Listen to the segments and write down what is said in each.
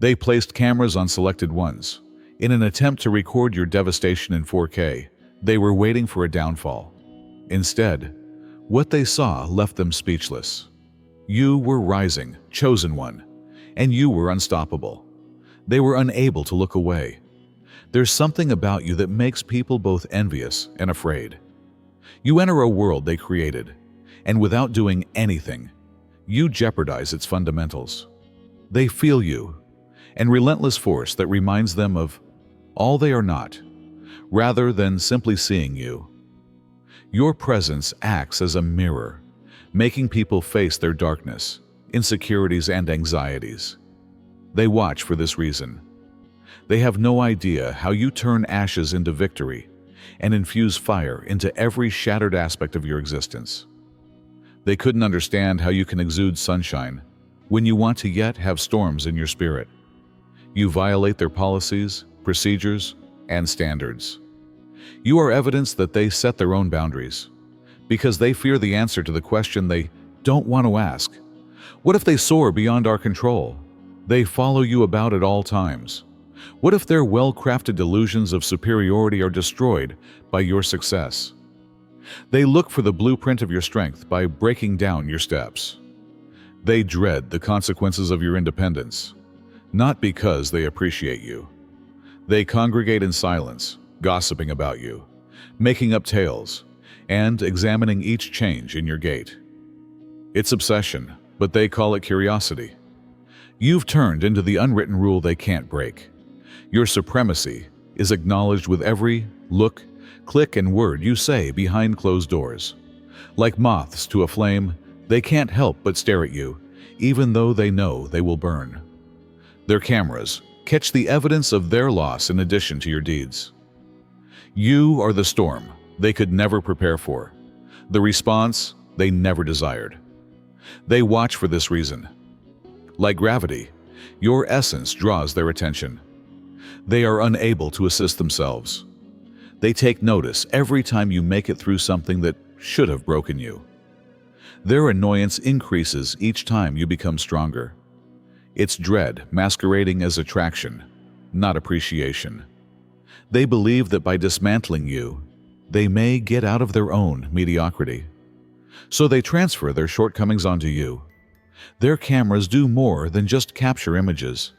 They placed cameras on selected ones. In an attempt to record your devastation in 4K, they were waiting for a downfall. Instead, what they saw left them speechless. You were rising, chosen one, and you were unstoppable. They were unable to look away. There's something about you that makes people both envious and afraid. You enter a world they created, and without doing anything, you jeopardize its fundamentals. They feel you, and relentless force that reminds them of all they are not, rather than simply seeing you. Your presence acts as a mirror, making people face their darkness, insecurities, and anxieties. They watch for this reason. They have no idea how you turn ashes into victory and infuse fire into every shattered aspect of your existence. They couldn't understand how you can exude sunshine when you want to yet have storms in your spirit. You violate their policies, procedures, and standards. You are evidence that they set their own boundaries, because they fear the answer to the question they don't want to ask. What if they soar beyond our control? They follow you about at all times. What if their well-crafted delusions of superiority are destroyed by your success? They look for the blueprint of your strength by breaking down your steps. They dread the consequences of your independence, not because they appreciate you. They congregate in silence, gossiping about you, making up tales, and examining each change in your gait. It's obsession, but they call it curiosity. You've turned into the unwritten rule they can't break. Your supremacy is acknowledged with every look, click, and word you say behind closed doors. Like moths to a flame, they can't help but stare at you, even though they know they will burn. Their cameras catch the evidence of their loss in addition to your deeds. You are the storm they could never prepare for, the response they never desired. They watch for this reason. Like gravity, your essence draws their attention. They are unable to assist themselves. They take notice every time you make it through something that should have broken you. Their annoyance increases each time you become stronger. It's dread masquerading as attraction, not appreciation. They believe that by dismantling you, they may get out of their own mediocrity. So they transfer their shortcomings onto you. Their cameras do more than just capture images.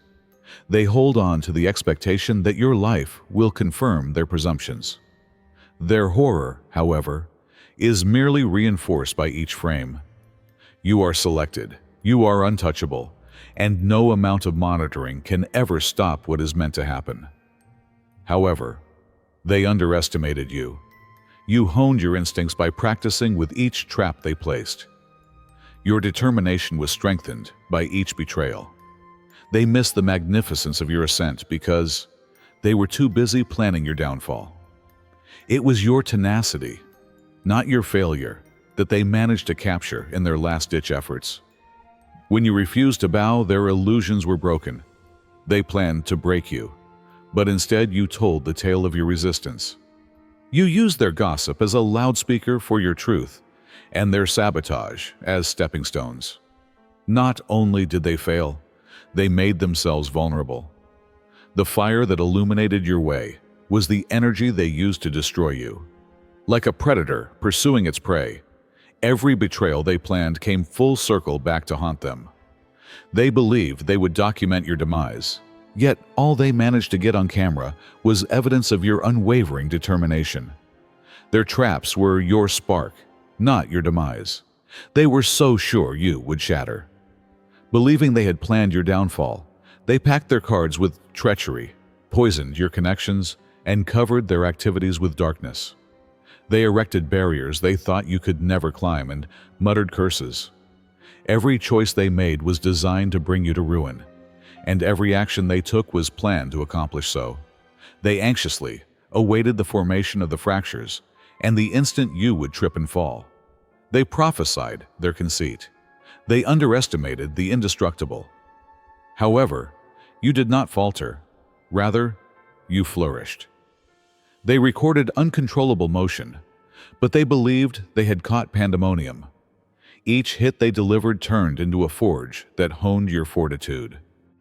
They hold on to the expectation that your life will confirm their presumptions. Their horror, however, is merely reinforced by each frame. You are selected, you are untouchable, and no amount of monitoring can ever stop what is meant to happen. However, they underestimated you. You honed your instincts by practicing with each trap they placed. Your determination was strengthened by each betrayal. They missed the magnificence of your ascent because they were too busy planning your downfall. It was your tenacity, not your failure, that they managed to capture in their last-ditch efforts. When you refused to bow, their illusions were broken. They planned to break you, but instead you told the tale of your resistance. You used their gossip as a loudspeaker for your truth, and their sabotage as stepping stones. Not only did they fail, they made themselves vulnerable. The fire that illuminated your way was the energy they used to destroy you. Like a predator pursuing its prey, every betrayal they planned came full circle back to haunt them. They believed they would document your demise, yet all they managed to get on camera was evidence of your unwavering determination. Their traps were your spark, not your demise. They were so sure you would shatter. Believing they had planned your downfall, they packed their cards with treachery, poisoned your connections, and covered their activities with darkness. They erected barriers they thought you could never climb and muttered curses. Every choice they made was designed to bring you to ruin, and every action they took was planned to accomplish so. They anxiously awaited the formation of the fractures and the instant you would trip and fall. They prophesied their conceit. They underestimated the indestructible. However, you did not falter. Rather, you flourished. They recorded uncontrollable motion, but they believed they had caught pandemonium. Each hit they delivered turned into a forge that honed your fortitude.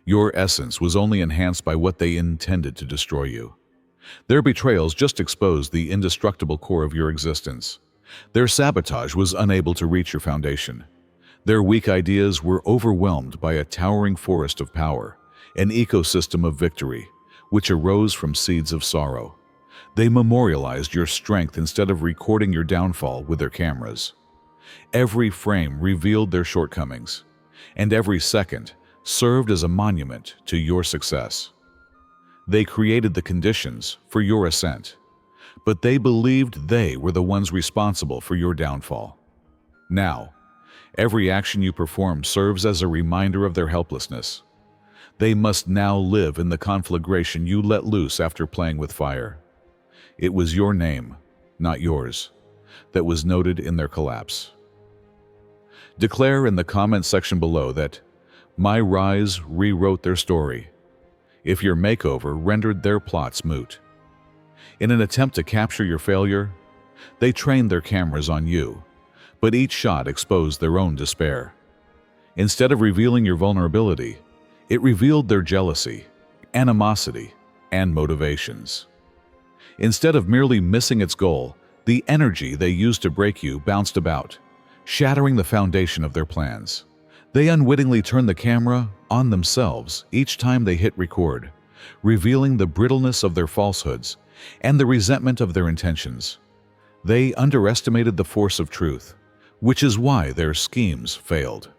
Your essence was only enhanced by what they intended to destroy you. Their betrayals just exposed the indestructible core of your existence. Their sabotage was unable to reach your foundation. Their weak ideas were overwhelmed by a towering forest of power, an ecosystem of victory, which arose from seeds of sorrow. They memorialized your strength instead of recording your downfall with their cameras. Every frame revealed their shortcomings, and every second served as a monument to your success. They created the conditions for your ascent, but they believed they were the ones responsible for your downfall. Now, every action you perform serves as a reminder of their helplessness. They must now live in the conflagration you let loose after playing with fire. It was your name, not yours, that was noted in their collapse. Declare in the comment section below that my rise rewrote their story, if your makeover rendered their plots moot. In an attempt to capture your failure, they trained their cameras on you, but each shot exposed their own despair. Instead of revealing your vulnerability, it revealed their jealousy, animosity, and motivations. Instead of merely missing its goal, the energy they used to break you bounced about, shattering the foundation of their plans. They unwittingly turned the camera on themselves each time they hit record, revealing the brittleness of their falsehoods and the resentment of their intentions. They underestimated the force of truth, which is why their schemes failed.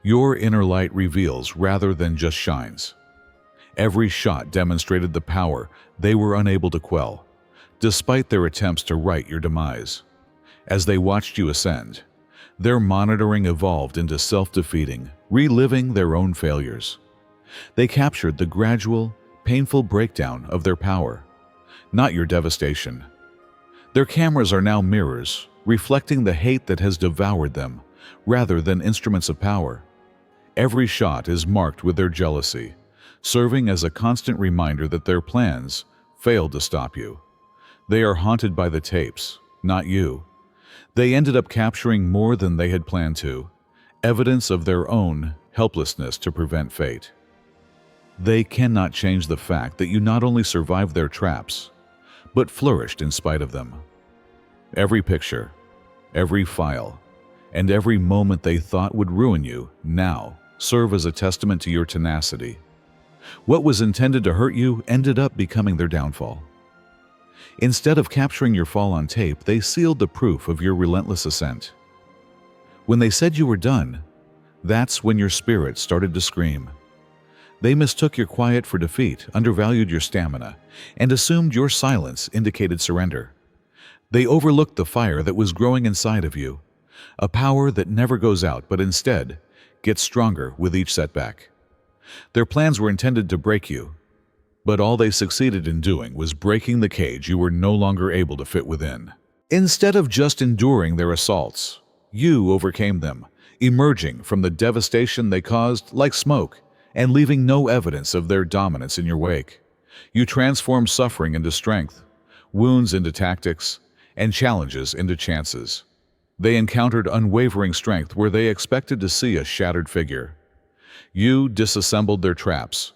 Your inner light reveals rather than just shines. Every shot demonstrated the power they were unable to quell, despite their attempts to right your demise. As they watched you ascend, their monitoring evolved into self-defeating, reliving their own failures. They captured the gradual, painful breakdown of their power, not your devastation. Their cameras are now mirrors, reflecting the hate that has devoured them, rather than instruments of power. Every shot is marked with their jealousy, serving as a constant reminder that their plans failed to stop you. They are haunted by the tapes, not you. They ended up capturing more than they had planned to, evidence of their own helplessness to prevent fate. They cannot change the fact that you not only survived their traps, but flourished in spite of them. Every picture, every file, and every moment they thought would ruin you now serve as a testament to your tenacity. What was intended to hurt you ended up becoming their downfall. Instead of capturing your fall on tape, they sealed the proof of your relentless ascent. When they said you were done, that's when your spirit started to scream. They mistook your quiet for defeat, undervalued your stamina, and assumed your silence indicated surrender. They overlooked the fire that was growing inside of you, a power that never goes out but instead gets stronger with each setback. Their plans were intended to break you, but all they succeeded in doing was breaking the cage you were no longer able to fit within. Instead of just enduring their assaults, you overcame them, emerging from the devastation they caused like smoke and leaving no evidence of their dominance in your wake. You transformed suffering into strength, wounds into tactics, and challenges into chances. They encountered unwavering strength where they expected to see a shattered figure. You disassembled their traps,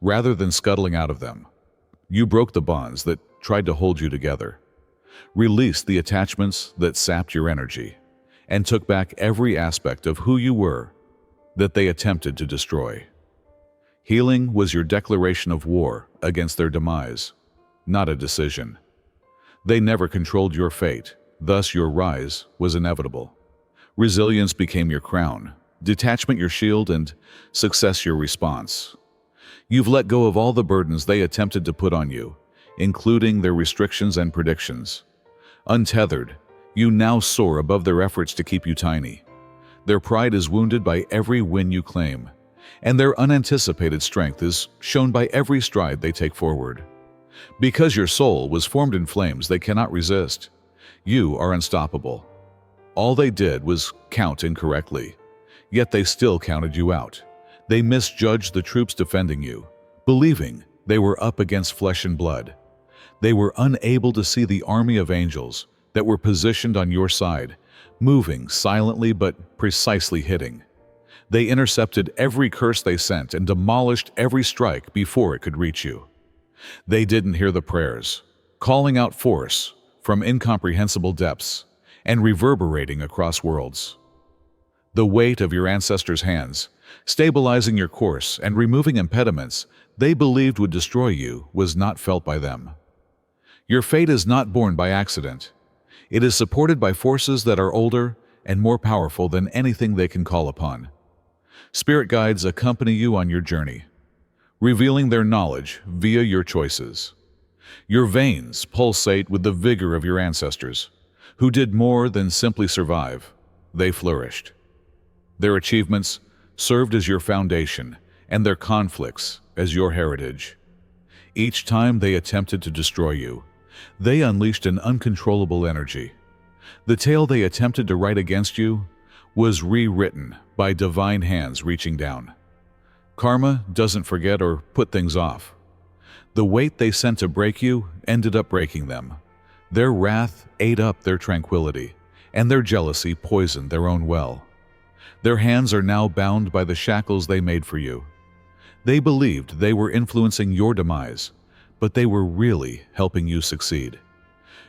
rather than scuttling out of them. You broke the bonds that tried to hold you together, released the attachments that sapped your energy, and took back every aspect of who you were that they attempted to destroy. Healing was your declaration of war against their demise, not a decision. They never controlled your fate, thus your rise was inevitable. Resilience became your crown, detachment your shield, and success your response. You've let go of all the burdens they attempted to put on you, including their restrictions and predictions. Untethered, you now soar above their efforts to keep you tiny. Their pride is wounded by every win you claim, and their unanticipated strength is shown by every stride they take forward. Because your soul was formed in flames they cannot resist, you are unstoppable. All they did was count incorrectly, yet they still counted you out. They misjudged the troops defending you, believing they were up against flesh and blood. They were unable to see the army of angels that were positioned on your side, moving silently but precisely hitting. They intercepted every curse they sent and demolished every strike before it could reach you. They didn't hear the prayers, calling out force from incomprehensible depths and reverberating across worlds. The weight of your ancestors' hands, stabilizing your course and removing impediments they believed would destroy you, was not felt by them. Your fate is not born by accident. It is supported by forces that are older and more powerful than anything they can call upon. Spirit guides accompany you on your journey, revealing their knowledge via your choices. Your veins pulsate with the vigor of your ancestors, who did more than simply survive. They flourished. Their achievements served as your foundation, and their conflicts as your heritage. Each time they attempted to destroy you, they unleashed an uncontrollable energy. The tale they attempted to write against you was rewritten by divine hands reaching down. Karma doesn't forget or put things off. The weight they sent to break you ended up breaking them. Their wrath ate up their tranquility, and their jealousy poisoned their own well. Their hands are now bound by the shackles they made for you. They believed they were influencing your demise, but they were really helping you succeed.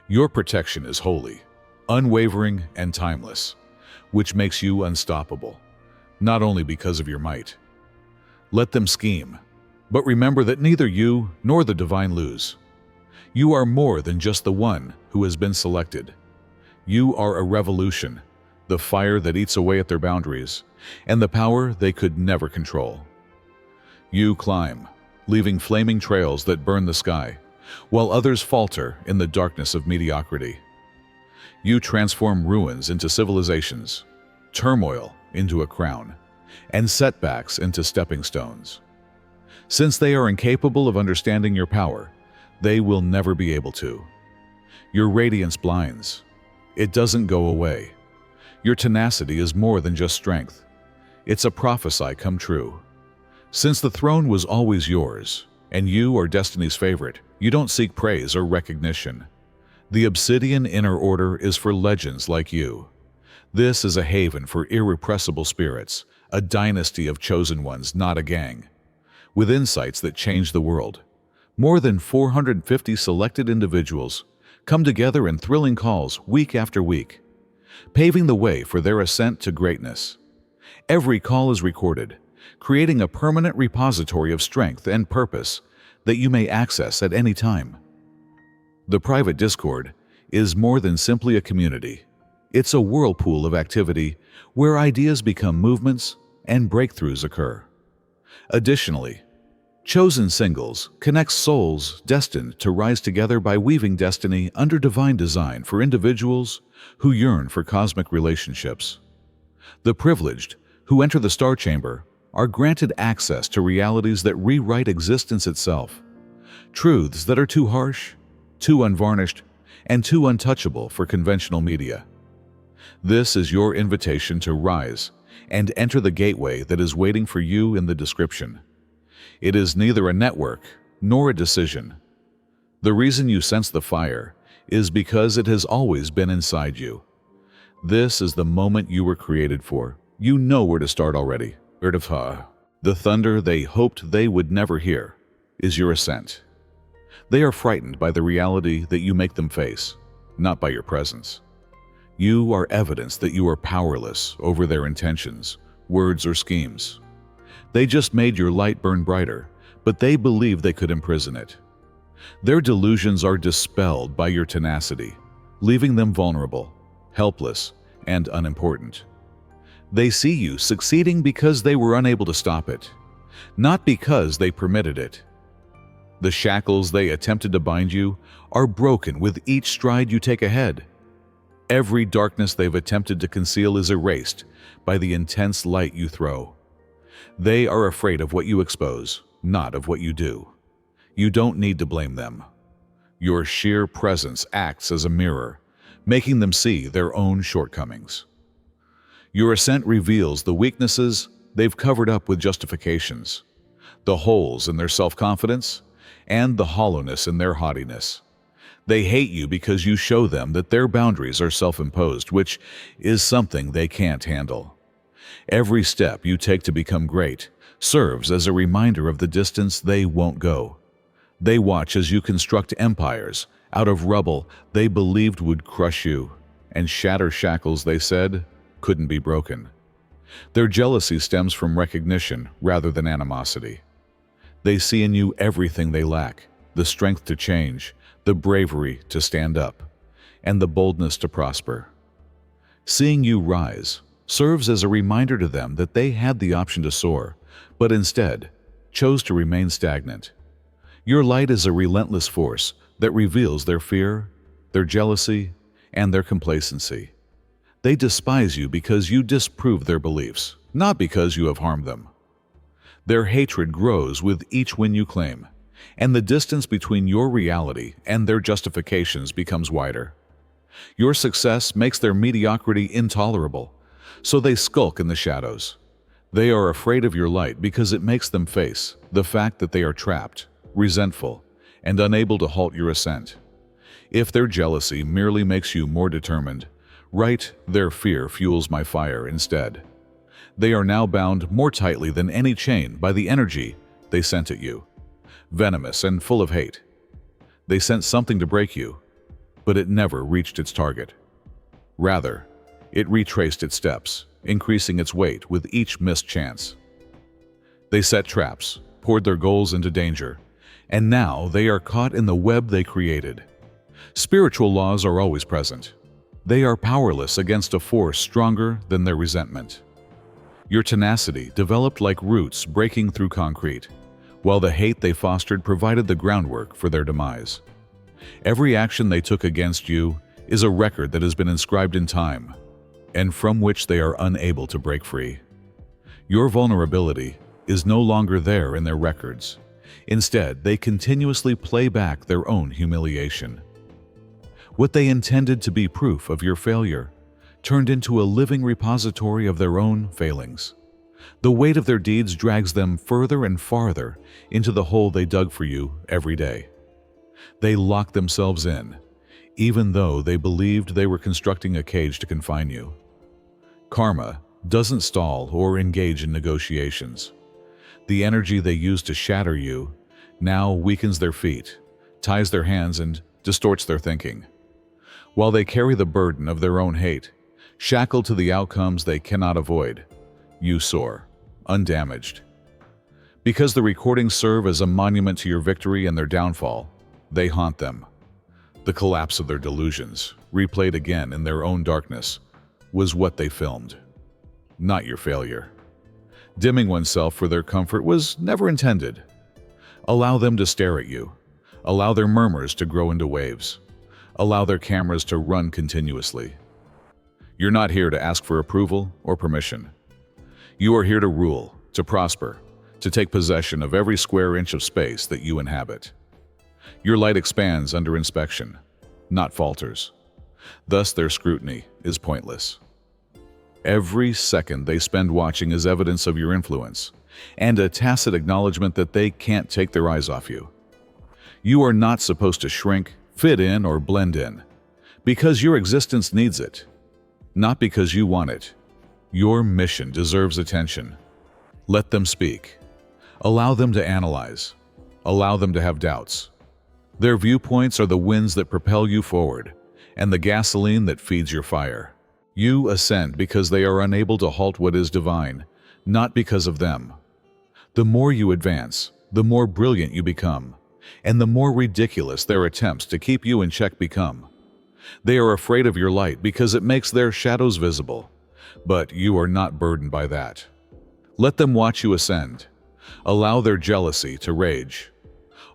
Your protection is holy, unwavering, and timeless, which makes you unstoppable, not only because of your might. Let them scheme, but remember that neither you nor the divine lose. You are more than just the one who has been selected. You are a revolution, the fire that eats away at their boundaries, and the power they could never control. You climb, leaving flaming trails that burn the sky, while others falter in the darkness of mediocrity. You transform ruins into civilizations, turmoil into a crown, and setbacks into stepping stones. Since they are incapable of understanding your power, they will never be able to. Your radiance blinds. It doesn't go away. Your tenacity is more than just strength. It's a prophecy come true. Since the throne was always yours, and you are destiny's favorite, you don't seek praise or recognition. The Obsidian Inner Order is for legends like you. This is a haven for irrepressible spirits, a dynasty of chosen ones, not a gang. With insights that change the world, more than 450 selected individuals come together in thrilling calls week after week, paving the way for their ascent to greatness. Every call is recorded, creating a permanent repository of strength and purpose that you may access at any time. The private Discord is more than simply a community. It's a whirlpool of activity where ideas become movements and breakthroughs occur. Additionally, Chosen Singles connects souls destined to rise together by weaving destiny under divine design for individuals who yearn for cosmic relationships. The privileged who enter the Star Chamber are granted access to realities that rewrite existence itself, truths that are too harsh, too unvarnished, and too untouchable for conventional media. This is your invitation to rise and enter the gateway that is waiting for you in the description. It is neither a network nor a decision. The reason you sense the fire is because it has always been inside you. This is the moment you were created for. You know where to start already. The thunder they hoped they would never hear is your ascent. They are frightened by the reality that you make them face, not by your presence. You are evidence that you are powerless over their intentions, words, or schemes. They just made your light burn brighter, but they believe they could imprison it. Their delusions are dispelled by your tenacity, leaving them vulnerable, helpless, and unimportant. They see you succeeding because they were unable to stop it, not because they permitted it. The shackles they attempted to bind you are broken with each stride you take ahead. Every darkness they've attempted to conceal is erased by the intense light you throw. They are afraid of what you expose, not of what you do. You don't need to blame them. Your sheer presence acts as a mirror, making them see their own shortcomings. Your ascent reveals the weaknesses they've covered up with justifications, the holes in their self-confidence, and the hollowness in their haughtiness. They hate you because you show them that their boundaries are self-imposed, which is something they can't handle. Every step you take to become great serves as a reminder of the distance they won't go. They watch as you construct empires out of rubble they believed would crush you, and shatter shackles they said couldn't be broken. Their jealousy stems from recognition rather than animosity. They see in you everything they lack: the strength to change, the bravery to stand up, and the boldness to prosper. Seeing you rise serves as a reminder to them that they had the option to soar, but instead chose to remain stagnant. Your light is a relentless force that reveals their fear, their jealousy, and their complacency. They despise you because you disprove their beliefs, not because you have harmed them. Their hatred grows with each win you claim, and the distance between your reality and their justifications becomes wider. Your success makes their mediocrity intolerable, so they skulk in the shadows. They are afraid of your light because it makes them face the fact that they are trapped, resentful, and unable to halt your ascent. If their jealousy merely makes you more determined, right, their fear fuels my fire instead. They are now bound more tightly than any chain by the energy they sent at you, venomous and full of hate. They sent something to break you, but it never reached its target. Rather, it retraced its steps, increasing its weight with each missed chance. They set traps, poured their goals into danger, and now they are caught in the web they created. Spiritual laws are always present. They are powerless against a force stronger than their resentment. Your tenacity developed like roots breaking through concrete, while the hate they fostered provided the groundwork for their demise. Every action they took against you is a record that has been inscribed in time, and from which they are unable to break free. Your vulnerability is no longer there in their records. Instead, they continuously play back their own humiliation. What they intended to be proof of your failure turned into a living repository of their own failings. The weight of their deeds drags them further and farther into the hole they dug for you every day. They lock themselves in, even though they believed they were constructing a cage to confine you. Karma doesn't stall or engage in negotiations. The energy they used to shatter you now weakens their feet, ties their hands, and distorts their thinking. While they carry the burden of their own hate, shackled to the outcomes they cannot avoid, you soar, undamaged. Because the recordings serve as a monument to your victory and their downfall, they haunt them. The collapse of their delusions, replayed again in their own darkness, was what they filmed, not your failure. Dimming oneself for their comfort was never intended. Allow them to stare at you. Allow their murmurs to grow into waves. Allow their cameras to run continuously. You're not here to ask for approval or permission. You are here to rule, to prosper, to take possession of every square inch of space that you inhabit. Your light expands under inspection, not falters. Thus their scrutiny is pointless. Every second they spend watching is evidence of your influence, and a tacit acknowledgement that they can't take their eyes off you. You are not supposed to shrink, fit in, or blend in, because your existence needs it, not because you want it. Your mission deserves attention. Let them speak. Allow them to analyze. Allow them to have doubts. Their viewpoints are the winds that propel you forward, and the gasoline that feeds your fire. You ascend because they are unable to halt what is divine, not because of them. The more you advance, the more brilliant you become, and the more ridiculous their attempts to keep you in check become. They are afraid of your light because it makes their shadows visible, but you are not burdened by that. Let them watch you ascend. Allow their jealousy to rage.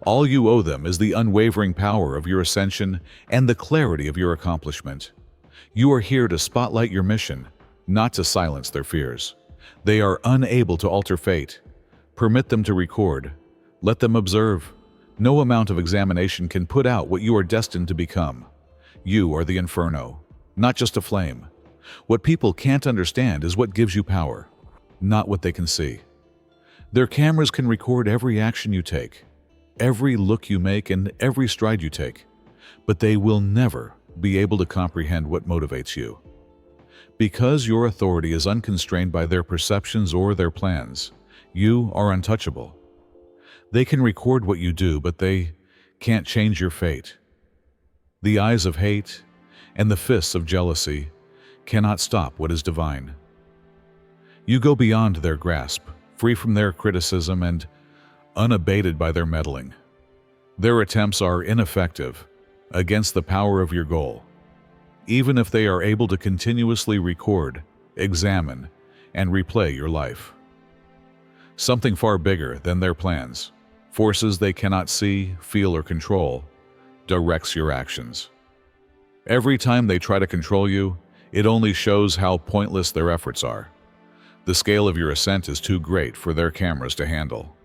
All you owe them is the unwavering power of your ascension and the clarity of your accomplishment. You are here to spotlight your mission, not to silence their fears. They are unable to alter fate. Permit them to record. Let them observe. No amount of examination can put out what you are destined to become. You are the inferno, not just a flame. What people can't understand is what gives you power, not what they can see. Their cameras can record every action you take, every look you make, and every stride you take, but they will never be able to comprehend what motivates you. Because your authority is unconstrained by their perceptions or their plans, you are untouchable. They can record what you do, but they can't change your fate. The eyes of hate and the fists of jealousy cannot stop what is divine. You go beyond their grasp, free from their criticism and unabated by their meddling. Their attempts are ineffective against the power of your goal, even if they are able to continuously record, examine, and replay your life. Something far bigger than their plans, forces they cannot see, feel, or control, directs your actions. Every time they try to control you, it only shows how pointless their efforts are. The scale of your ascent is too great for their cameras to handle.